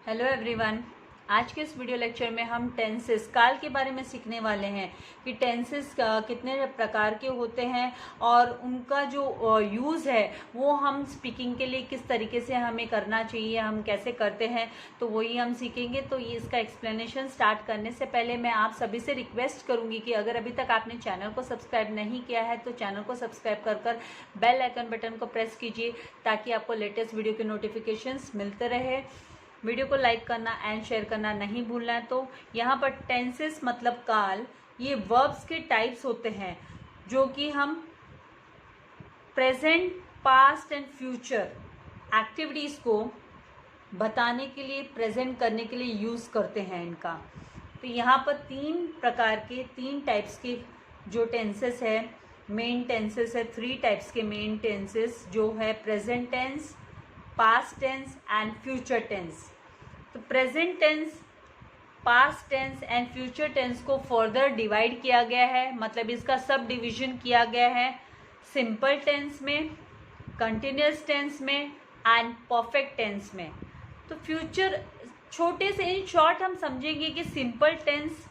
Hello everyone. आज के इस वीडियो लेक्चर में हम टेंसेस काल के बारे में सीखने वाले हैं कि टेंसेस कितने प्रकार के होते हैं और उनका जो यूज़ है वो हम स्पीकिंग के लिए किस तरीके से हमें करना चाहिए, हम कैसे करते हैं, तो वही हम सीखेंगे। तो ये इसका एक्सप्लेनेशन स्टार्ट करने से पहले मैं आप सभी से रिक्वेस्ट करूंगी कि अगर अभी तक आपने चैनल को सब्सक्राइब नहीं किया है तो चैनल को सब्सक्राइब कर बेल आइकन बटन को प्रेस कीजिए ताकि आपको लेटेस्ट वीडियो के नोटिफिकेशंस मिलते रहे। वीडियो को लाइक करना एंड शेयर करना नहीं भूलना है। तो यहाँ पर टेंसेस मतलब काल, ये वर्ब्स के टाइप्स होते हैं जो कि हम present, past and future activities को बताने के लिए, प्रेजेंट करने के लिए यूज़ करते हैं इनका। तो यहाँ पर तीन टाइप्स के जो टेंसेस है, मेन टेंसेस है, 3 टाइप्स के मेन टेंसेस जो है present tense, past tense and future tense. तो present tense, past tense and future tense को फर्दर डिवाइड किया गया है, मतलब इसका सब डिवीजन किया गया है सिंपल टेंस में, कंटिन्यूअस टेंस में एंड परफेक्ट टेंस में। तो फ्यूचर छोटे से इन शॉर्ट हम समझेंगे कि simple tense,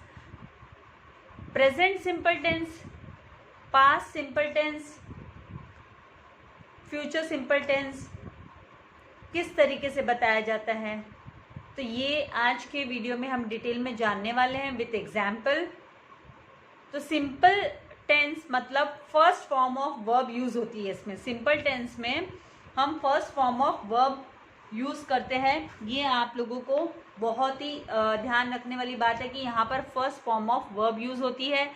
present simple tense, past simple tense, future simple tense किस तरीके से बताया जाता है। तो ये आज के वीडियो में हम डिटेल में जानने वाले हैं विथ एग्जाम्पल। तो सिंपल टेंस मतलब first form of verb use होती है इसमें। सिंपल टेंस में हम first form of verb use करते हैं। ये आप लोगों को बहुत ही ध्यान रखने वाली बात है कि यहाँ पर first form of verb use होती है।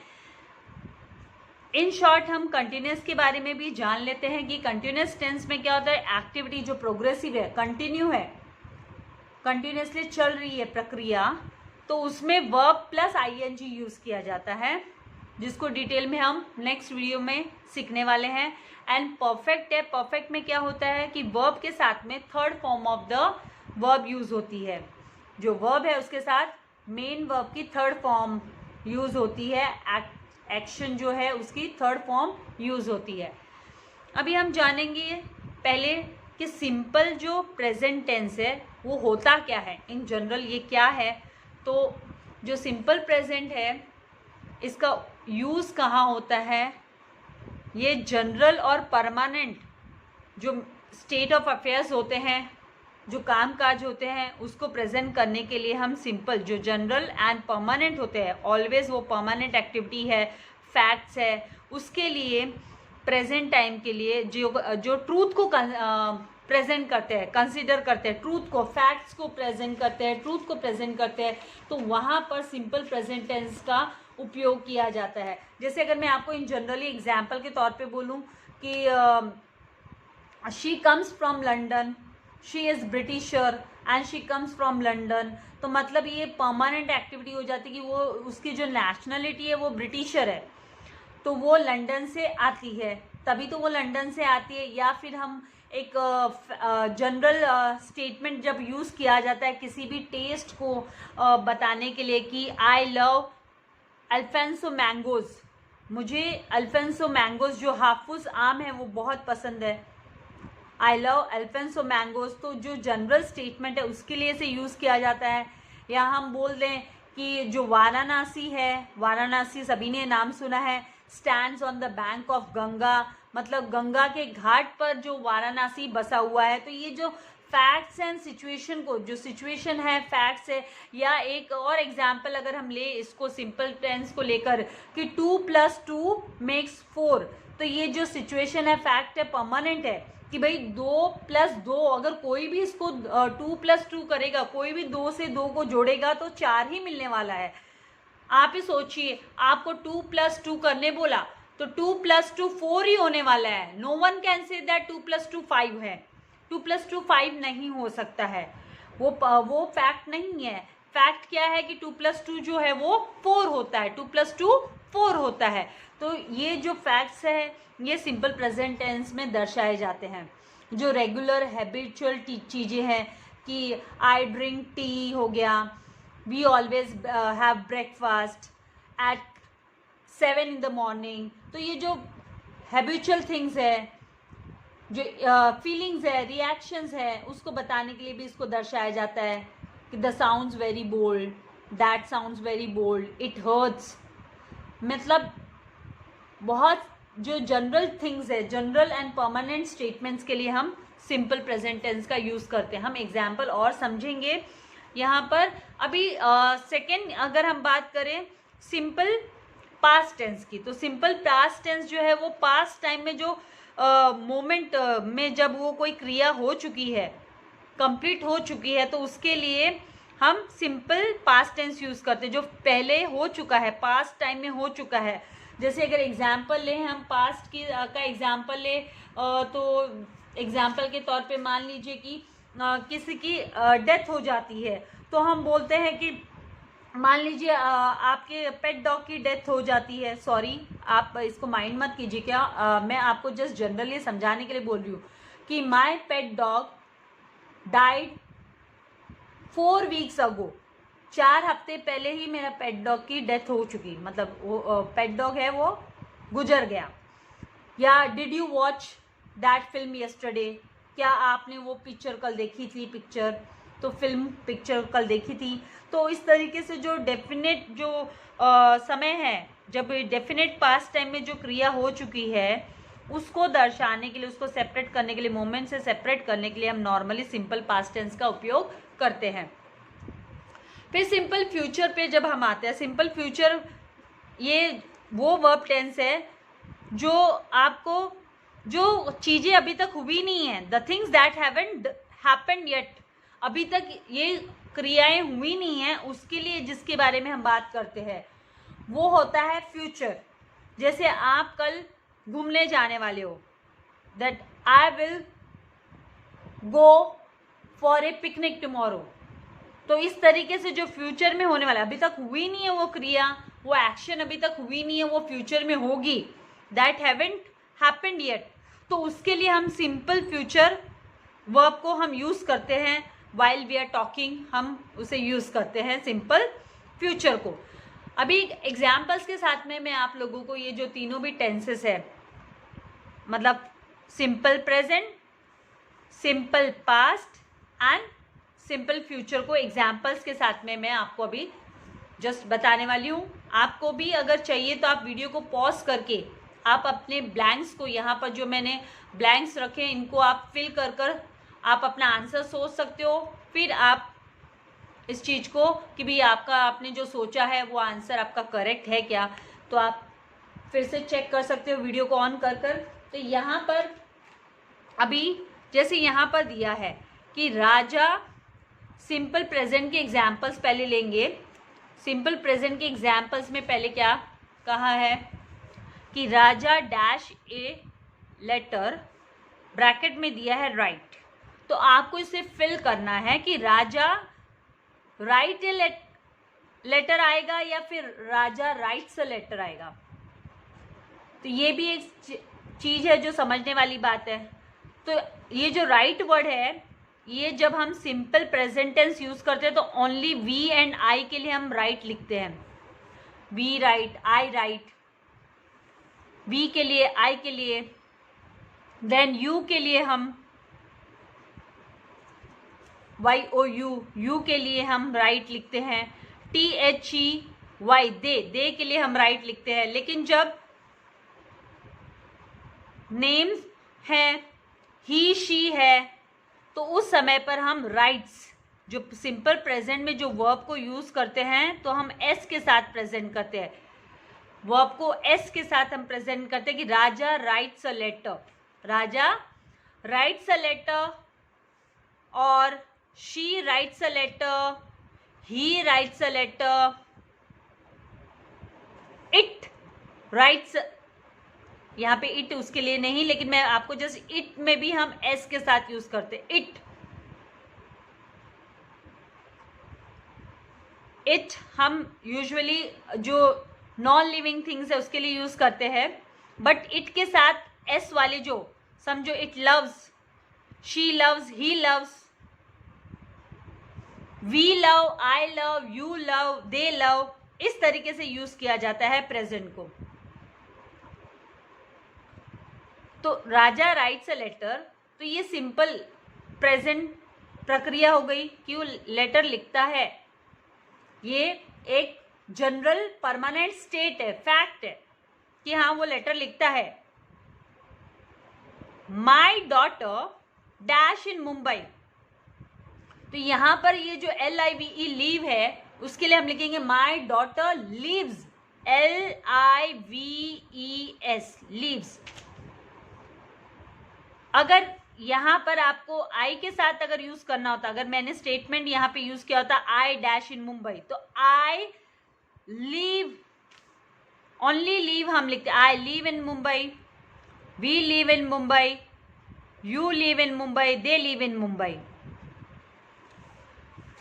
इन शॉर्ट हम कंटिन्यूस के बारे में भी जान लेते हैं कि कंटिन्यूस टेंस में क्या होता है, एक्टिविटी जो प्रोग्रेसिव है, कंटिन्यू है, कंटिन्यूसली चल रही है प्रक्रिया, तो उसमें वर्ब प्लस आईएनजी यूज किया जाता है, जिसको डिटेल में हम नेक्स्ट वीडियो में सीखने वाले हैं। एंड परफेक्ट है, परफेक्ट में क्या होता है कि वर्ब के साथ में third form of the verb use होती है। जो वर्ब है उसके साथ मेन वर्ब की थर्ड फॉर्म यूज होती है, एक्शन जो है उसकी थर्ड फॉर्म यूज होती है। अभी हम जानेंगे पहले कि सिंपल जो प्रेजेंट टेंस है वो होता क्या है, इन जनरल ये क्या है। तो जो सिंपल प्रेजेंट है इसका यूज़ कहाँ होता है, ये जनरल और परमानेंट जो स्टेट ऑफ अफेयर्स होते हैं, जो काम काज होते हैं, उसको प्रेजेंट करने के लिए हम सिंपल, जो जनरल एंड परमानेंट होते हैं, ऑलवेज वो परमानेंट एक्टिविटी है, फैक्ट्स है, उसके लिए प्रेजेंट टाइम के लिए जो ट्रूथ को प्रेजेंट करते हैं, कंसिडर करते हैं, ट्रूथ को, फैक्ट्स को प्रेजेंट करते हैं, ट्रूथ को प्रेजेंट करते हैं, तो वहाँ पर सिंपल प्रेजेंट टेंस का उपयोग किया जाता है। जैसे अगर मैं आपको इन जनरली एग्जाम्पल के तौर पे बोलूँ कि she comes from London, she is britisher and she comes from London, तो मतलब ये परमानेंट एक्टिविटी हो जाती है कि वो, उसकी जो नेशनलिटी है वो ब्रिटिशर है, तो वो लंदन से आती है, तभी तो वो लंदन से आती है। या फिर हम एक जनरल स्टेटमेंट जब यूज़ किया जाता है किसी भी टेस्ट को बताने के लिए कि आई लव अल्फेंसो मैंगोज़, मुझे अल्फेंसो मैंगोज़ जो हाफूस आम है वो बहुत पसंद है, आई लव अल्फेंसो मैंगोज़, तो जो जनरल स्टेटमेंट है उसके लिए से यूज़ किया जाता है। या हम बोल दें कि जो वाराणसी है, वाराणसी सभी ने नाम सुना है, stands on the bank of Ganga, मतलब गंगा के घाट पर जो वाराणसी बसा हुआ है। तो ये जो फैक्ट्स एंड सिचुएशन को, जो सिचुएशन है फैक्ट्स है। या एक और एग्जाम्पल अगर हम ले इसको सिंपल टेंस को लेकर कि 2 + 2 = 4, तो ये जो सिचुएशन है, फैक्ट है, परमानेंट है कि भाई 2 + 2, अगर कोई भी इसको 2 + 2 करेगा, कोई भी 2 से 2 को जोड़ेगा तो 4 ही मिलने वाला है। आप ही सोचिए, आपको 2 + 2 करने बोला तो 2 + 2 4 ही होने वाला है। No one can say that 2 + 2 5 है। 2 + 2 5 नहीं हो सकता है, वो फैक्ट नहीं है। फैक्ट क्या है कि 2 + 2 जो है वो 4 होता है, 2 + 2 4 होता है। तो ये जो फैक्ट्स है ये सिंपल प्रेजेंट टेंस में दर्शाए जाते हैं। जो रेगुलर हैबिचुअल चीज़ें हैं कि आई ड्रिंक टी हो गया, we always have breakfast at 7 in the morning, तो ये जो हैबिचुअल थिंग्स है, जो फीलिंग्स है, रिएक्शंस है, उसको बताने के लिए भी इसको दर्शाया जाता है the sounds very bold, that sounds very bold, it hurts, मतलब बहुत जो जनरल थिंग्स है, जनरल एंड परमानेंट स्टेटमेंट्स के लिए हम सिंपल प्रेजेंट टेंस का यूज़ करते हैं. हम एग्जाम्पल और समझेंगे यहाँ पर. अभी सेकेंड अगर हम बात करें सिंपल पास्ट टेंस की, तो सिंपल पास्ट टेंस जो है वो पास्ट टाइम में जो मोमेंट में जब वो कोई क्रिया हो चुकी है, कंप्लीट हो चुकी है, तो उसके लिए हम सिंपल पास्ट टेंस यूज़ करते हैं. जो पहले हो चुका है, पास्ट टाइम में हो चुका है. जैसे अगर एग्जाम्पल लें, हम पास्ट की का एग्जाम्पल लें, तो एग्जाम्पल के तौर पे मान लीजिए कि किसी की डेथ हो जाती है, तो हम बोलते हैं कि मान लीजिए आपके पेट डॉग की डेथ हो जाती है. सॉरी, आप इसको माइंड मत कीजिए. क्या मैं आपको जस्ट जनरली समझाने के लिए बोल रही हूँ कि माई पेट डॉग डाइड 4 weeks अगो. 4 हफ्ते पहले ही मेरा पेट डॉग की डेथ हो चुकी, मतलब वो पेट डॉग है वो गुजर गया. या did you watch that film yesterday, क्या आपने वो पिक्चर कल देखी थी, पिक्चर तो फिल्म पिक्चर कल देखी थी. तो इस तरीके से जो डेफिनेट जो समय है, जब डेफिनेट पास्ट टाइम में जो क्रिया हो चुकी है, उसको दर्शाने के लिए, उसको सेपरेट करने के लिए, मोमेंट से सेपरेट करने के लिए हम नॉर्मली सिंपल पास्ट टेंस का उपयोग करते हैं. फिर सिंपल फ्यूचर पे जब हम आते हैं, सिंपल फ्यूचर ये वो वर्ब टेंस है जो आपको, जो चीज़ें अभी तक हुई नहीं है, the things that haven't happened yet, अभी तक ये क्रियाएं हुई नहीं हैं, उसके लिए जिसके बारे में हम बात करते हैं वो होता है फ्यूचर. जैसे आप कल घूमने जाने वाले हो, that I will go for a picnic tomorrow. तो इस तरीके से जो फ्यूचर में होने वाला, अभी तक हुई नहीं है वो क्रिया, वो एक्शन अभी तक हुई नहीं है, वो फ्यूचर में होगी, दैट हैवंट हैपेंड येट. तो उसके लिए हम सिंपल फ्यूचर वर्ब को हम यूज़ करते हैं. वाइल वी आर टॉकिंग हम उसे यूज़ करते हैं सिंपल फ्यूचर को. अभी एग्जाम्पल्स के साथ में मैं आप लोगों को ये जो तीनों भी टेंसेस है, मतलब simple present, simple past and simple future को एग्जाम्पल्स के साथ में मैं आपको अभी जस्ट बताने वाली हूँ. आपको भी अगर चाहिए तो आप वीडियो को पॉज करके आप अपने ब्लैंक्स को, यहाँ पर जो मैंने ब्लैंक्स रखे इनको आप फिल कर कर आप अपना आंसर सोच सकते हो. फिर आप इस चीज़ को कि भी आपका आपने जो सोचा है वो आंसर आपका करेक्ट है क्या, तो आप फिर से चेक कर सकते हो वीडियो को ऑन कर कर. तो यहाँ पर अभी जैसे यहाँ पर दिया है कि राजा, सिंपल प्रेजेंट के एग्जाम्पल्स पहले लेंगे. सिंपल प्रेजेंट के एग्जाम्पल्स में पहले क्या कहा है कि राजा डैश ए लेटर, ब्रैकेट में दिया है राइट. तो आपको इसे फिल करना है कि राजा राइट ए लेटर आएगा या फिर राजा राइट्स ए लेटर आएगा. तो ये भी एक चीज़ है जो समझने वाली बात है. तो ये जो राइट वर्ड है, ये जब हम सिंपल प्रेजेंट टेंस यूज़ करते हैं तो ओनली वी एंड आई के लिए हम राइट लिखते हैं. We write, I write, we के लिए, आई के लिए. देन यू के लिए हम वाई ओ यू, यू के लिए हम राइट लिखते हैं. टी एच ई वाई, दे, दे के लिए हम राइट लिखते हैं. लेकिन जब नेम्स हैं, ही शी है, तो उस समय पर हम राइट्स, जो सिंपल प्रेजेंट में जो वर्ब को यूज़ करते हैं तो हम एस के साथ प्रेजेंट करते हैं. वर्ब को एस के साथ हम प्रेजेंट करते हैं कि Raja writes a letter, Raja writes a letter, और she writes a letter, he writes a letter, it writes, यहाँ पे इट उसके लिए नहीं, लेकिन मैं आपको जस्ट इट में भी हम एस के साथ यूज करते हैं. इट, इट हम यूजुअली जो नॉन लिविंग थिंग्स है उसके लिए यूज करते हैं. बट इट के साथ एस वाले जो, समझो it loves, she loves, he loves, we love, I love, you love, they love, इस तरीके से यूज किया जाता है प्रेजेंट को. तो राजा राइट्स अ लेटर, तो ये सिंपल प्रेजेंट प्रक्रिया हो गई कि वो लेटर लिखता है। ये एक जनरल परमानेंट स्टेट है, फैक्ट है कि हाँ वो लेटर लिखता है। My daughter dash in Mumbai, तो यहां पर ये जो LIVE लीव है उसके लिए हम लिखेंगे my daughter leaves, LIVES leaves. अगर यहां पर आपको आई के साथ अगर यूज करना होता, अगर मैंने स्टेटमेंट यहां पे यूज किया होता आई डैश इन मुंबई, तो आई लीव, ओनली लीव हम लिखते, I live in Mumbai, we live in Mumbai, you live in Mumbai, they live in Mumbai.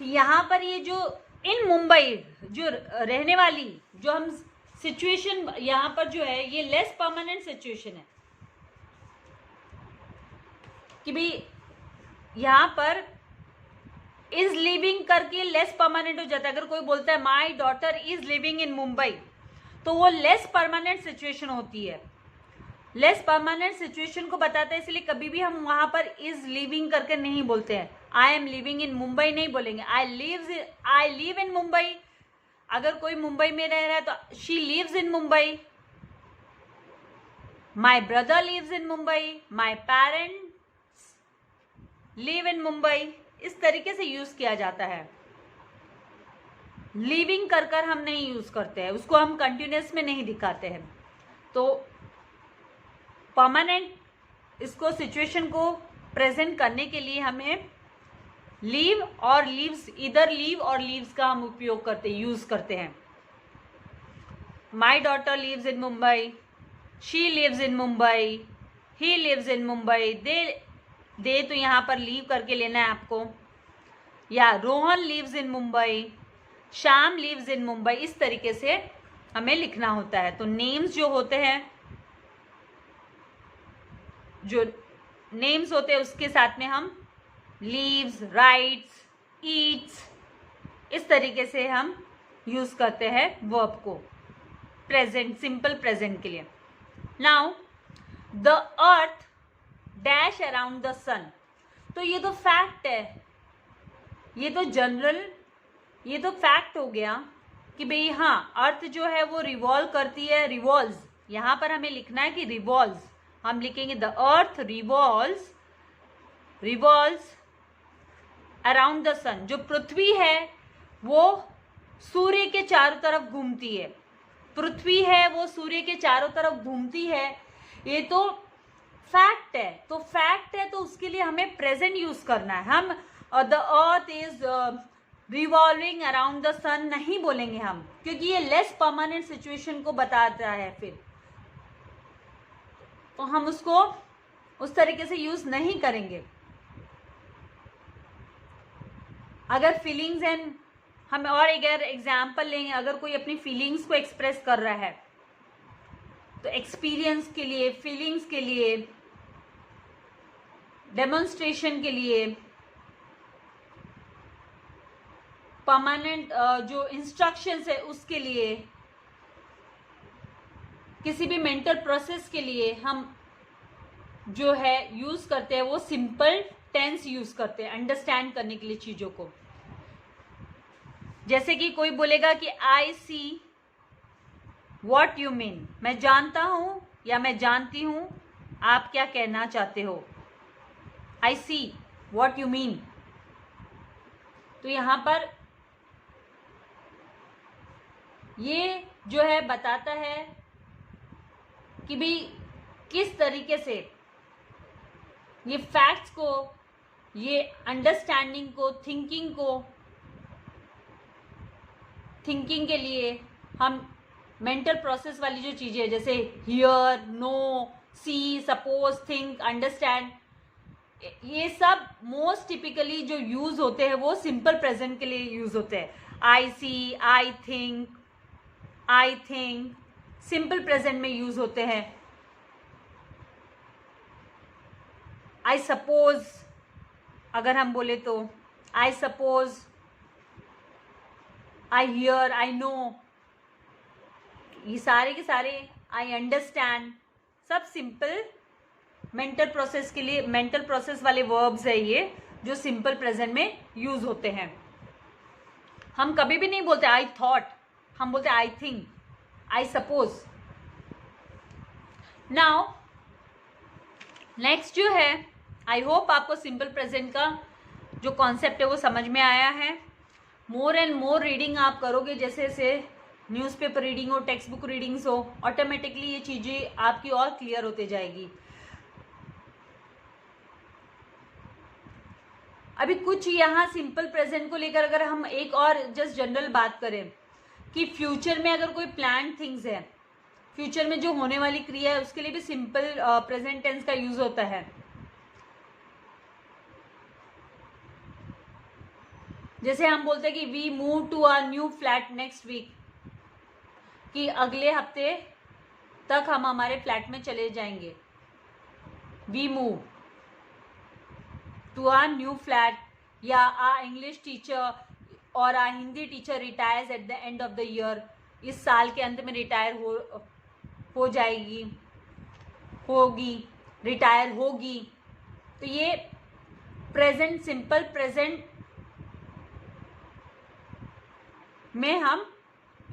यहां पर ये जो इन मुंबई जो रहने वाली जो हम सिचुएशन यहां पर जो है ये लेस परमानेंट सिचुएशन है कि भाई यहां पर इज लिविंग करके लेस परमानेंट हो जाता है। अगर कोई बोलता है my daughter is living in Mumbai, तो वो लेस परमानेंट सिचुएशन होती है। लेस परमानेंट सिचुएशन को बताता है, इसलिए कभी भी हम वहां पर इज लिविंग करके नहीं बोलते हैं। I am living in Mumbai नहीं बोलेंगे, आई लिव इन मुंबई। अगर कोई मुंबई में रह रहा है तो she lives in Mumbai, my brother lives in Mumbai, my parents live in Mumbai. इस तरीके से यूज किया जाता है। लिविंग कर कर हम नहीं यूज करते हैं, उसको हम कंटिन्यूस में नहीं दिखाते हैं। तो परमानेंट इसको सिचुएशन को प्रेजेंट करने के लिए हमें लीव और लीव्स, इधर लीव और लीव्स का हम उपयोग करते यूज करते हैं। My daughter lives in Mumbai, she lives in Mumbai, he lives in Mumbai, they तो यहाँ पर लीव करके लेना है आपको, या Rohan lives in Mumbai, Shyam lives in Mumbai. इस तरीके से हमें लिखना होता है। तो नेम्स जो होते हैं, जो नेम्स होते हैं उसके साथ में हम लीव्स, राइट्स, ईट्स, इस तरीके से हम यूज करते हैं वर्ब को प्रेजेंट, सिंपल प्रेजेंट के लिए। Now the earth dash around the sun, तो ये तो फैक्ट है, ये तो जनरल, ये तो फैक्ट हो गया कि भाई हाँ अर्थ जो है वो रिवॉल्व करती है, रिवॉल्व्स। यहां पर हमें लिखना है कि रिवॉल्व्स, हम लिखेंगे the earth revolves around the sun. जो पृथ्वी है वो सूर्य के चारों तरफ घूमती है, पृथ्वी है वो सूर्य के चारों तरफ घूमती है। ये तो फैक्ट है, तो फैक्ट है तो उसके लिए हमें प्रेजेंट यूज करना है। हम the earth is revolving around the sun नहीं बोलेंगे हम, क्योंकि ये लेस परमानेंट सिचुएशन को बताता है फिर, तो हम उसको उस तरीके से यूज नहीं करेंगे। अगर फीलिंग्स एंड हम और अगर एग्जाम्पल लेंगे, अगर कोई अपनी फीलिंग्स को एक्सप्रेस कर रहा है तो एक्सपीरियंस के लिए, फीलिंग्स के लिए, डेमोन्स्ट्रेशन के लिए, परमानेंट जो इंस्ट्रक्शंस है उसके लिए, किसी भी मेंटल प्रोसेस के लिए हम जो है यूज करते हैं वो सिंपल टेंस यूज करते हैं अंडरस्टैंड करने के लिए चीजों को। जैसे कि कोई बोलेगा कि आई सी वॉट यू मीन, मैं जानता हूं या मैं जानती हूं आप क्या कहना चाहते हो। आई सी वॉट यू मीन, तो यहां पर ये जो है बताता है कि भाई किस तरीके से ये फैक्ट्स को, ये अंडरस्टैंडिंग को, थिंकिंग के लिए हम मेंटल प्रोसेस वाली जो चीजें हैं जैसे here, know, see, suppose, think, understand, ये सब मोस्ट टिपिकली जो यूज होते हैं वो सिंपल प्रेजेंट के लिए यूज होते हैं। आई सी, आई थिंक सिंपल प्रेजेंट में यूज होते हैं। आई सपोज अगर हम बोले तो I suppose, I hear, I know, ये सारे के सारे, आई अंडरस्टैंड, सब सिंपल मेंटल प्रोसेस के लिए, मेंटल प्रोसेस वाले वर्ब्स है ये, जो सिंपल प्रेजेंट में यूज होते हैं। हम कभी भी नहीं बोलते आई थॉट, हम बोलते I think, I suppose. Now next जो है, आई होप आपको सिंपल प्रेजेंट का जो कॉन्सेप्ट है वो समझ में आया है। मोर एंड मोर रीडिंग आप करोगे, जैसे जैसे न्यूज़पेपर रीडिंग हो, टेक्स्ट बुक रीडिंग्स हो, ऑटोमेटिकली ये चीज़ें आपकी और क्लियर होते जाएगी। अभी कुछ यहाँ सिंपल प्रेजेंट को लेकर अगर हम एक और जस्ट जनरल बात करें कि फ्यूचर में अगर कोई प्लान थिंग्स है, फ्यूचर में जो होने वाली क्रिया है, उसके लिए भी सिंपल प्रेजेंट टेंस का यूज होता है। जैसे हम बोलते हैं कि we move to our new flat next week, कि अगले हफ्ते तक हम हमारे फ्लैट में चले जाएंगे। We move to our new flat, या आ इंग्लिश टीचर और a Hindi teacher retires at the end of the year, इस साल के अंत में रिटायर हो जाएगी, होगी, रिटायर होगी। तो ये प्रेजेंट, सिंपल प्रेजेंट में हम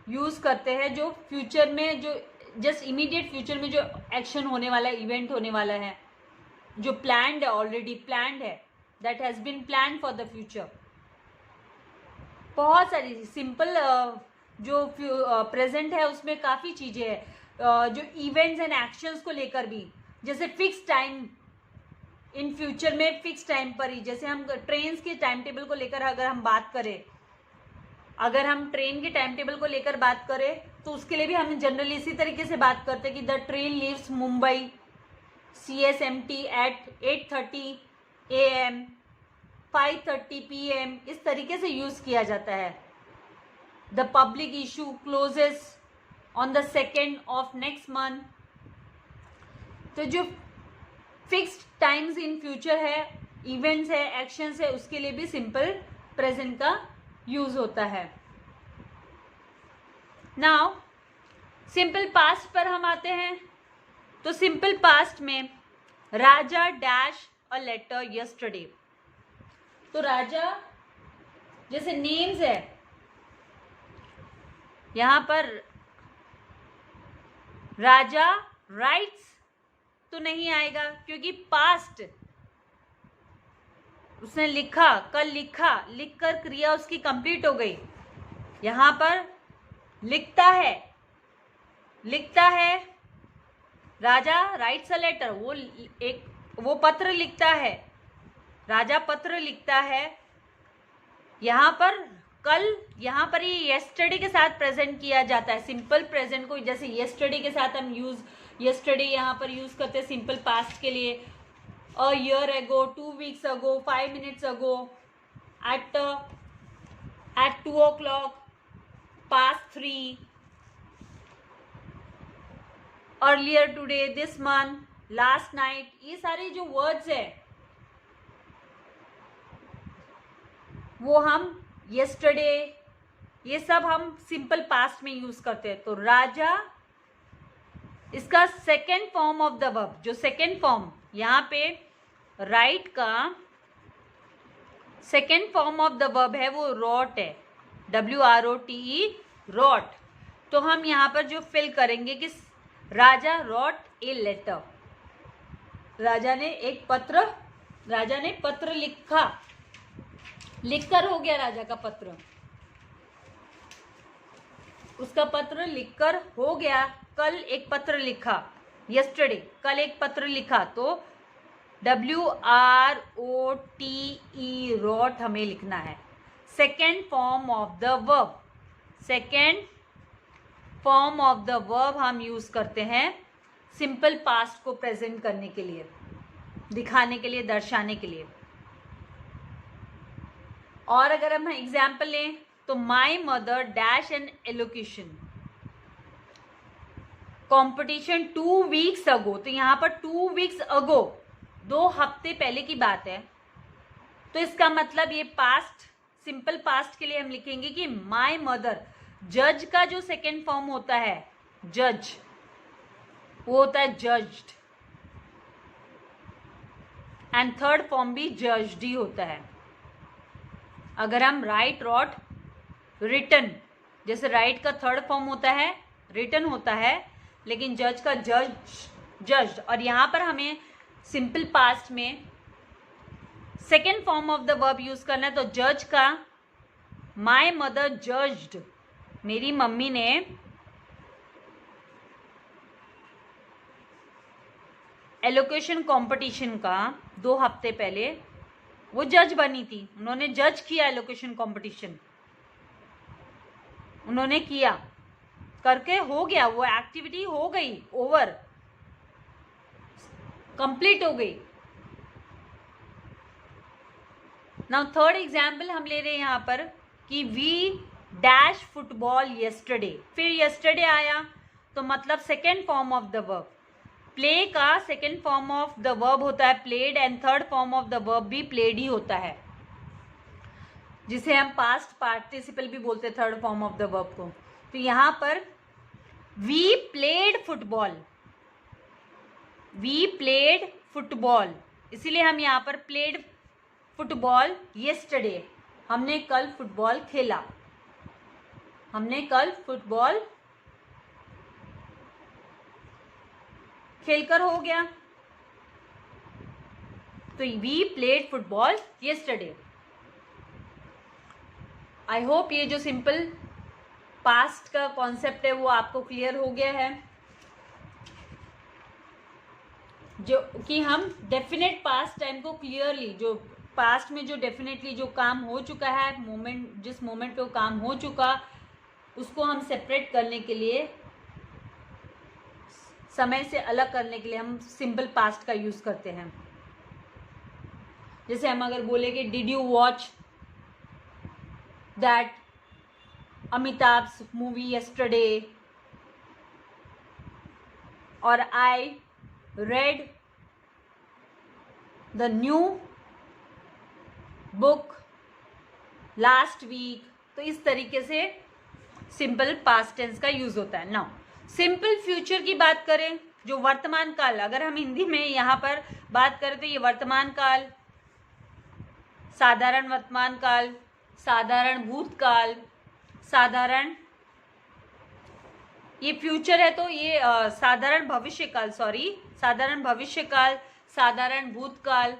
यूज करते हैं, जो फ्यूचर में, जो जस्ट इमीडिएट फ्यूचर में जो एक्शन होने वाला है, इवेंट होने वाला है, जो प्लान्ड है, ऑलरेडी प्लान्ड है, that has been planned for the future. बहुत सारी सिंपल जो प्रेजेंट है उसमें काफ़ी चीज़ें हैं, जो इवेंट्स एंड एक्शंस को लेकर भी, जैसे फिक्स टाइम, इन फ्यूचर में फिक्स टाइम पर ही, जैसे हम ट्रेन्स के टाइम टेबल को लेकर अगर हम बात करें, अगर हम ट्रेन के टाइम टेबल को लेकर बात करें तो उसके लिए भी हम जनरली इसी तरीके से बात करते हैं कि the train leaves Mumbai CSMT at 8:30 AM 5:30 PM, इस तरीके से यूज किया जाता है। The public issue closes on the 2nd of next month। तो जो फिक्स्ड टाइम्स इन फ्यूचर है, इवेंट्स है, एक्शंस है, उसके लिए भी सिंपल प्रेजेंट का यूज होता है। नाउ सिंपल पास्ट पर हम आते हैं। तो सिंपल पास्ट में राजा डैश अ लेटर यस्टरडे, तो राजा जैसे नेम्स है, यहां पर राजा राइट्स तो नहीं आएगा क्योंकि पास्ट, उसने लिखा, कल लिखा, लिखकर क्रिया उसकी कंप्लीट हो गई। यहां पर लिखता है, लिखता है, राजा राइट्स अ लेटर, वो पत्र लिखता है, राजा पत्र लिखता है। यहां पर कल, यहां पर ये येस्टरडे के साथ प्रेजेंट किया जाता है। सिंपल प्रेजेंट को जैसे येस्टरडे के साथ हम येस्टरडे यहां पर यूज करते हैं सिंपल पास्ट के लिए। A year ago, 2 weeks ago, 5 minutes ago, at 2 o'clock, past 3, earlier today, this month, last night, ये सारे जो वर्ड्स है वो हम yesterday, ये सब हम सिंपल पास्ट में यूज करते हैं। तो राजा, इसका second form of the verb, जो सेकेंड फॉर्म यहाँ पे राइट का second form of the verb है वो रॉट है, WROTE, रॉट। तो हम यहाँ पर जो फिल करेंगे कि राजा रॉट ए लेटर, राजा ने एक पत्र, राजा ने पत्र लिखा, लिखकर हो गया राजा का पत्र, उसका पत्र लिखकर हो गया। कल एक पत्र लिखा, यस्टरडे, कल एक पत्र लिखा, तो WROTE, रॉट हमें लिखना है। Second form of the verb, second form of the verb हम यूज करते हैं सिंपल पास्ट को प्रेजेंट करने के लिए, दिखाने के लिए, दर्शाने के लिए। और अगर हम एग्जाम्पल लें तो my mother dash N allocation competition 2 weeks अगो, तो यहाँ पर 2 weeks अगो, 2 हफ्ते पहले की बात है। तो इसका मतलब ये पास्ट, सिंपल पास्ट के लिए हम लिखेंगे कि माई मदर, जज का जो सेकेंड फॉर्म होता है जज, वो होता है जज्ड। एंड थर्ड फॉर्म भी जज्ड ही होता है। अगर हम राइट, रॉट, रिटन, जैसे राइट का थर्ड फॉर्म होता है रिटन होता है, लेकिन जज का जज्ड। और यहाँ पर हमें सिंपल पास्ट में second form of the verb use करना है। तो जज का माई मदर जज्ड, मेरी मम्मी ने एलोकेशन कंपटीशन का 2 हफ्ते पहले वो जज बनी थी, उन्होंने जज किया एलोकेशन कंपटीशन, उन्होंने किया, करके हो गया, वो एक्टिविटी हो गई, ओवर, कंप्लीट हो गई। नाउ थर्ड एग्जाम्पल हम ले रहे हैं यहाँ पर कि वी डैश फुटबॉल येस्टरडे। फिर येस्टरडे आया तो मतलब second form of the verb. Play का second form of the verb होता है played, and third form of the verb भी प्लेड ही होता है, जिसे हम पास्ट पार्टिसिपल भी बोलते हैं third form of the verb को। तो यहां पर we played football, we played football, इसीलिए हम यहां पर प्लेड फुटबॉल येस्टरडे, हमने कल फुटबॉल खेला, हमने कल फुटबॉल खेलकर हो गया। तो we played football yesterday. I hope ये जो सिंपल पास्ट का कॉन्सेप्ट है वो आपको क्लियर हो गया है, जो कि हम डेफिनेट पास्ट टाइम को क्लियरली, जो पास्ट में जो डेफिनेटली जो काम हो चुका है, मोमेंट, जिस मोमेंट पे वो काम हो चुका, उसको हम सेपरेट करने के लिए, समय से अलग करने के लिए हम सिंपल पास्ट का यूज करते हैं। जैसे हम अगर बोले कि did you watch that Amitabh's movie yesterday, और I read the new book last week. तो इस तरीके से सिंपल पास्ट टेंस का यूज होता है। नाउ सिंपल फ्यूचर की बात करें, जो वर्तमान काल, अगर हम हिंदी में यहाँ पर बात करें तो ये वर्तमान काल, साधारण वर्तमान काल, साधारण भूतकाल, साधारण, ये फ्यूचर है तो ये साधारण भविष्य काल, सॉरी, साधारण भविष्य काल, साधारण भूतकाल,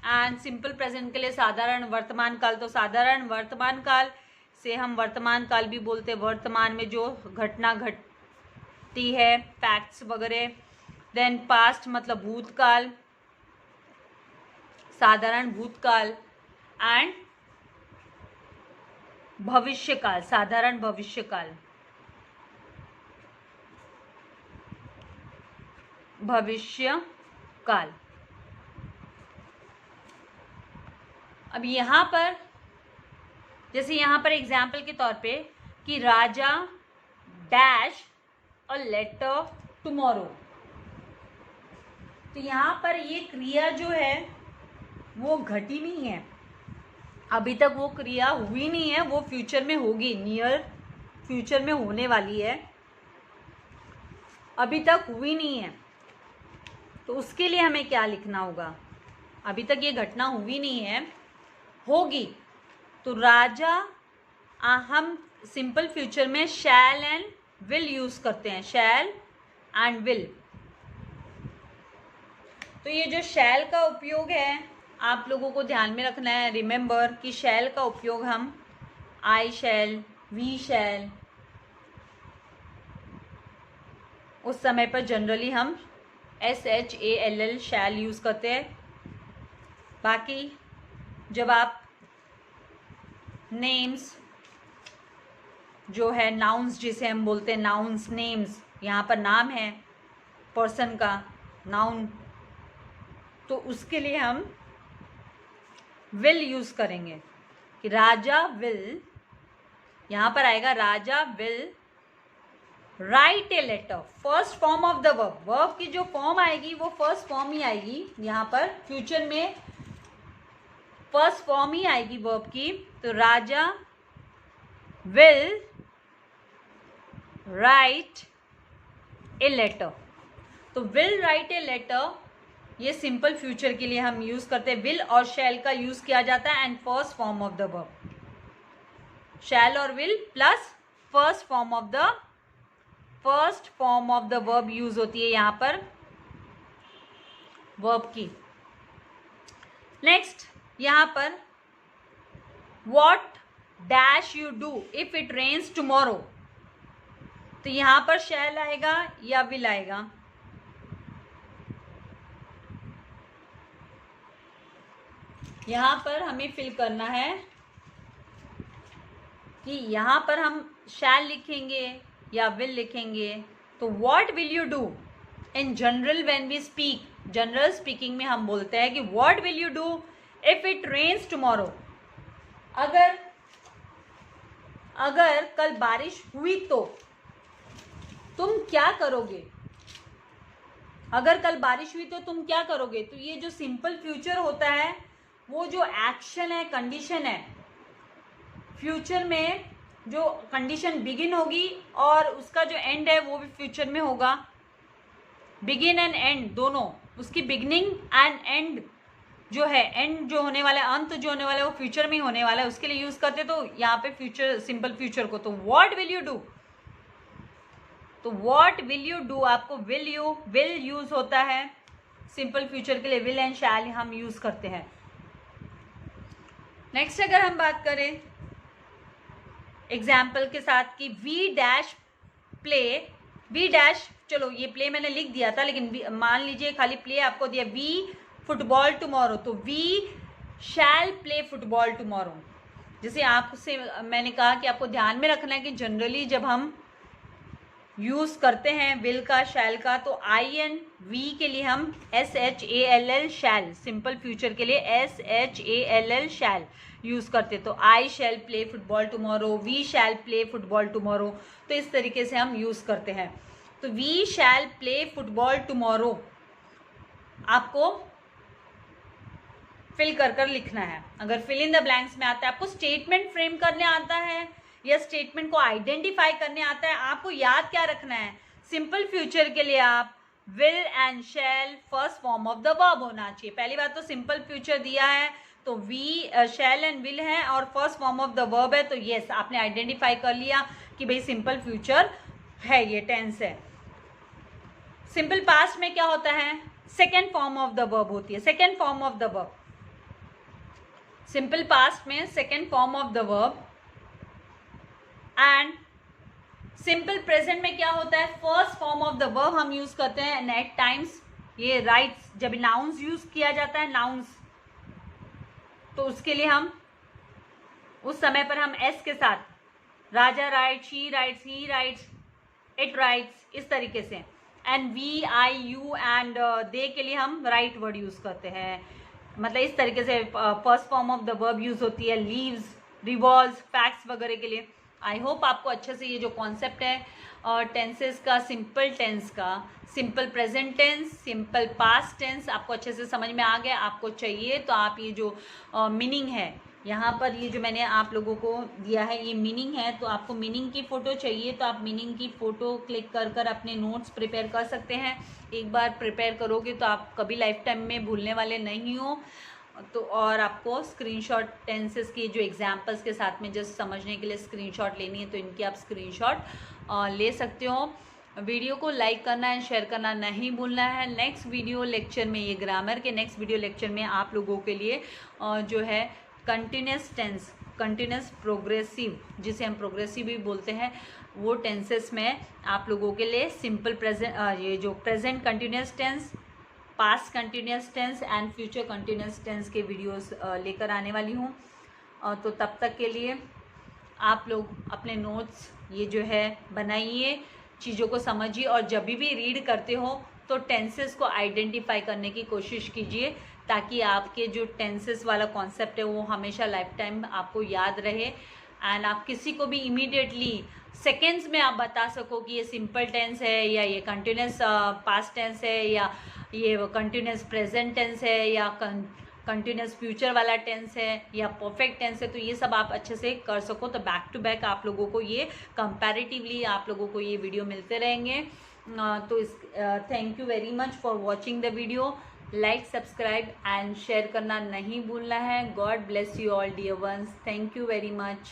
एंड सिंपल प्रेजेंट के लिए साधारण वर्तमान काल। तो साधारण वर्तमान काल से हम वर्तमान काल भी बोलते हैं, वर्तमान में जो घटना घटती है, फैक्ट्स वगैरह। देन पास्ट मतलब भूतकाल, साधारण भूतकाल, एंड भविष्यकाल, साधारण भविष्यकाल, भविष्यकाल। अब यहाँ पर जैसे यहाँ पर एग्जाम्पल के तौर पे कि राजा डैश अ लेटर टुमारो, तो यहाँ पर ये क्रिया जो है वो घटी नहीं है, अभी तक वो क्रिया हुई नहीं है, वो फ्यूचर में होगी, नियर फ्यूचर में होने वाली है, अभी तक हुई नहीं है। तो उसके लिए हमें क्या लिखना होगा, अभी तक ये घटना हुई नहीं है, होगी। तो राजा, हम सिंपल फ्यूचर में शैल एंड विल यूज करते हैं, शैल एंड विल। तो ये जो शैल का उपयोग है आप लोगों को ध्यान में रखना है, रिमेंबर कि शैल का उपयोग हम आई शैल, वी शैल, उस समय पर जनरली हम SHALL शैल यूज करते हैं। बाकी जब आप नेम्स जो है, नाउन्स जिसे हम बोलते हैं, नाउन्स, नेम्स, यहाँ पर नाम है पर्सन का, नाउन, तो उसके लिए हम विल यूज करेंगे कि राजा विल, यहाँ पर आएगा Raja will write a letter, first form of the verb, verb की जो फॉर्म आएगी वो फर्स्ट फॉर्म ही आएगी, यहाँ पर फ्यूचर में फर्स्ट फॉर्म ही आएगी वर्ब की। तो राजा विल राइट ए लेटर, तो विल राइट ए लेटर ये सिंपल फ्यूचर के लिए हम यूज करते हैं। विल और शैल का यूज किया जाता है and first form of the verb. Shall और will plus first form of the verb use होती है यहाँ पर वर्ब की। नेक्स्ट यहाँ पर what dash you do if it rains tomorrow, तो यहाँ पर शैल आएगा या विल आएगा? यहाँ पर हमें फिल करना है कि यहाँ पर हम शैल लिखेंगे या विल लिखेंगे। तो what will you do in general when we speak, general speaking में हम बोलते हैं कि what will you do if it rains tomorrow. अगर कल बारिश हुई तो तुम क्या करोगे? अगर कल बारिश हुई तो तुम क्या करोगे? तो ये जो सिंपल फ्यूचर होता है वो जो एक्शन है, कंडीशन है, फ्यूचर में जो कंडीशन बिगिन होगी और उसका जो एंड है वो भी फ्यूचर में होगा। बिगिन एंड एंड दोनों, उसकी बिगिनिंग एंड एंड जो है, एंड जो होने वाला है, अंत जो होने वाला है वो फ्यूचर में ही होने वाला है, उसके लिए यूज करते तो यहाँ पे फ्यूचर, सिंपल फ्यूचर को। तो व्हाट विल यू डू, तो व्हाट विल यू डू आपको विल यूज होता है सिंपल फ्यूचर के लिए। विल एंड शैल हम यूज करते हैं। नेक्स्ट अगर हम बात करें एग्जाम्पल के साथ कि we dash play, we dash, चलो ये प्ले मैंने लिख दिया था लेकिन मान लीजिए खाली प्ले आपको दिया, वी फुटबॉल टुमारो, तो we shall play football tomorrow. जैसे आपसे मैंने कहा कि आपको ध्यान में रखना है कि जनरली जब हम यूज करते हैं विल का, शैल का, तो आई एन वी के लिए हम SHALL शैल, सिंपल फ्यूचर के लिए SHALL शैल यूज करते। तो I shall play football tomorrow, we shall play football tomorrow, तो इस तरीके से हम यूज करते हैं। तो we shall play football tomorrow आपको फिल कर लिखना है। अगर फिल इन द ब्लैंक्स में आता है, आपको स्टेटमेंट फ्रेम करने आता है या स्टेटमेंट को आइडेंटिफाई करने आता है, आपको याद क्या रखना है, सिंपल फ्यूचर के लिए आप will and shall first form of the verb होना चाहिए। पहली बात तो सिंपल फ्यूचर दिया है तो वी शैल एंड विल है और first form of the verb है, तो यस आपने आइडेंटिफाई कर लिया कि भाई सिंपल फ्यूचर है, ये टेंस है। सिंपल पास्ट में क्या होता है, second form of the verb होती है, second form of the verb. Simple past में second form of the verb. And simple present में क्या होता है, first form of the verb हम यूज करते हैं। एंड एट टाइम्स ये राइट्स, जब नाउन्स यूज किया जाता है, नाउन्स, तो उसके लिए हम उस समय पर हम एस के साथ Raja writes, she writes, he writes, it writes, इस तरीके से। And we, I, you and they के लिए हम राइट वर्ड यूज करते हैं। मतलब इस तरीके से first form of the verb use होती है लीव्स, रिवॉल्व्स, फैक्ट्स वगैरह के लिए। आई होप आपको अच्छे से ये जो कॉन्सेप्ट है टेंसेस का, सिंपल टेंस का, simple present tense, simple past tense आपको अच्छे से समझ में आ गया। आपको चाहिए तो आप ये जो मीनिंग है यहाँ पर, ये जो मैंने आप लोगों को दिया है ये मीनिंग है, तो आपको मीनिंग की फ़ोटो चाहिए तो आप मीनिंग की फ़ोटो क्लिक कर अपने नोट्स प्रिपेयर कर सकते हैं। एक बार प्रिपेयर करोगे तो आप कभी लाइफ टाइम में भूलने वाले नहीं हो। तो और आपको स्क्रीनशॉट टेंसेस की जो एग्जांपल्स के साथ में जस्ट समझने के लिए स्क्रीनशॉट लेनी है तो इनकी आप स्क्रीनशॉट ले सकते हो। वीडियो को लाइक करना एंड शेयर करना नहीं भूलना है। नेक्स्ट वीडियो लेक्चर में, ये ग्रामर के नेक्स्ट वीडियो लेक्चर में आप लोगों के लिए जो है कंटिन्यूस टेंस, कंटिन्यूस प्रोग्रेसिव, जिसे हम प्रोग्रेसिव भी बोलते हैं, वो टेंसेस में आप लोगों के लिए सिंपल प्रेजेंट, ये जो present continuous tense, past continuous tense and future continuous tense के वीडियोस लेकर आने वाली हूँ। तो तब तक के लिए आप लोग अपने नोट्स ये जो है बनाइए, चीज़ों को समझिए और जब भी रीड करते हो तो टेंसेस को आइडेंटिफाई करने की कोशिश कीजिए ताकि आपके जो टेंसेस वाला कॉन्सेप्ट है वो हमेशा लाइफ टाइम आपको याद रहे एंड आप किसी को भी इमीडिएटली सेकेंड्स में आप बता सको कि ये सिंपल टेंस है या ये कंटिन्यूस पास्ट टेंस है या ये कंटिन्यूस प्रेजेंट टेंस है या कंटिन्यूस फ्यूचर वाला टेंस है या परफेक्ट टेंस है। तो ये सब आप अच्छे से कर सको तो बैक टू बैक आप लोगों को ये कंपैरेटिवली आप लोगों को ये वीडियो मिलते रहेंगे। तो इस thank you very much for watching the video. Like, subscribe and share करना नहीं भूलना है। God bless you all dear ones. Thank you very much.